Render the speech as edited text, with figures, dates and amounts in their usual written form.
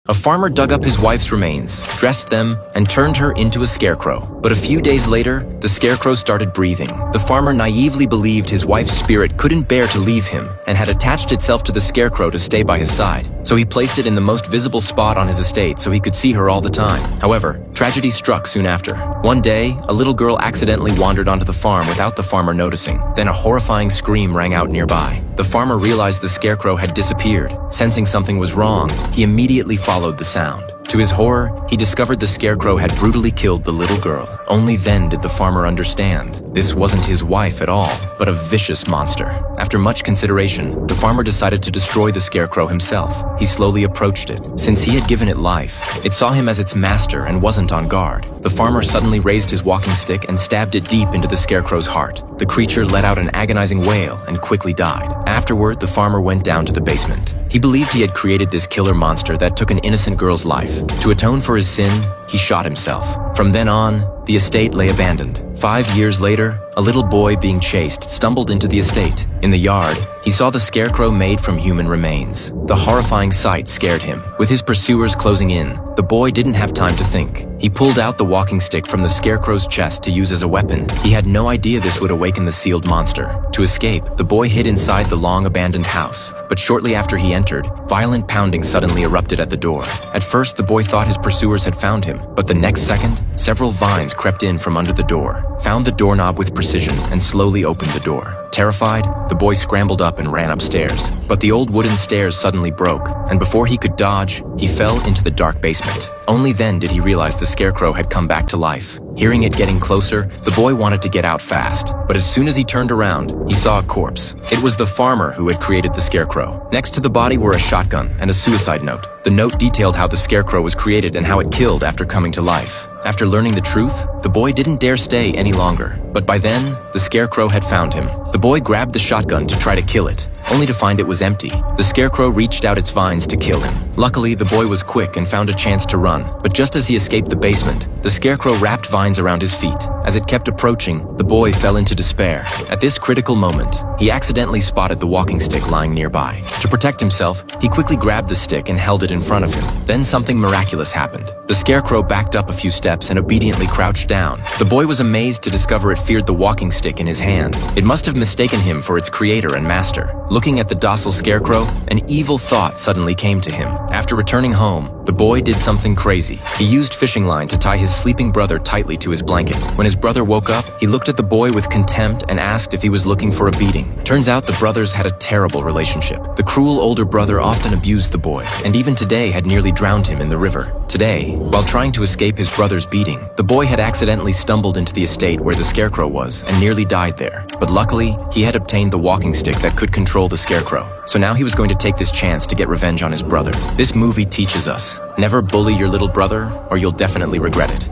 A farmer dug up his wife's remains, dressed them, and turned her into a scarecrow. But a few days later, the scarecrow started breathing. The farmer naively believed his wife's spirit couldn't bear to leave him and had attached itself to the scarecrow to stay by his side. So he placed it in the most visible spot on his estate so he could see her all the time. However, tragedy struck soon after. One day, a little girl accidentally wandered onto the farm without the farmer noticing. Then a horrifying scream rang out nearby. The farmer realized the scarecrow had disappeared. Sensing something was wrong, he immediately followed the sound. To his horror, he discovered the scarecrow had brutally killed the little girl. Only then did the farmer understand. This wasn't his wife at all, but a vicious monster. After much consideration, the farmer decided to destroy the scarecrow himself. He slowly approached it. Since he had given it life, it saw him as its master and wasn't on guard. The farmer suddenly raised his walking stick and stabbed it deep into the scarecrow's heart. The creature let out an agonizing wail and quickly died. Afterward, the farmer went down to the basement. He believed he had created this killer monster that took an innocent girl's life. To atone for his sin, he shot himself. From then on, the estate lay abandoned. 5 years later, a little boy being chased stumbled into the estate. In the yard, he saw the scarecrow made from human remains. The horrifying sight scared him. With his pursuers closing in, the boy didn't have time to think. He pulled out the walking stick from the scarecrow's chest to use as a weapon. He had no idea this would awaken the sealed monster. To escape, the boy hid inside the long-abandoned house. But shortly after he entered, violent pounding suddenly erupted at the door. At first, the boy thought his pursuers had found him, but the next second, several vines crept in from under the door, found the doorknob with precision, and slowly opened the door. Terrified, the boy scrambled up and ran upstairs. But the old wooden stairs suddenly broke, and before he could dodge, he fell into the dark basement. Only then did he realize the scarecrow had come back to life. Hearing it getting closer, the boy wanted to get out fast. But as soon as he turned around, he saw a corpse. It was the farmer who had created the scarecrow. Next to the body were a shotgun and a suicide note. The note detailed how the scarecrow was created and how it killed after coming to life. After learning the truth, the boy didn't dare stay any longer. But by then, the scarecrow had found him. The boy grabbed the shotgun to try to kill it, only to find it was empty. The scarecrow reached out its vines to kill him. Luckily, the boy was quick and found a chance to run. But just as he escaped the basement, the scarecrow wrapped vines around his feet. As it kept approaching, the boy fell into despair. At this critical moment, he accidentally spotted the walking stick lying nearby. To protect himself, he quickly grabbed the stick and held it in front of him. Then something miraculous happened. The scarecrow backed up a few steps and obediently crouched down. The boy was amazed to discover it feared the walking stick in his hand. It must have mistaken him for its creator and master. Looking at the docile scarecrow, an evil thought suddenly came to him. After returning home, the boy did something crazy. He used fishing line to tie his sleeping brother tightly to his blanket. When his brother woke up, he looked at the boy with contempt and asked if he was looking for a beating. Turns out the brothers had a terrible relationship. The cruel older brother often abused the boy, and even today had nearly drowned him in the river. Today, while trying to escape his brother's beating, the boy had accidentally stumbled into the estate where the scarecrow was and nearly died there. But luckily, he had obtained the walking stick that could control the scarecrow. So now he was going to take this chance to get revenge on his brother. This movie teaches us, never bully your little brother or you'll definitely regret it.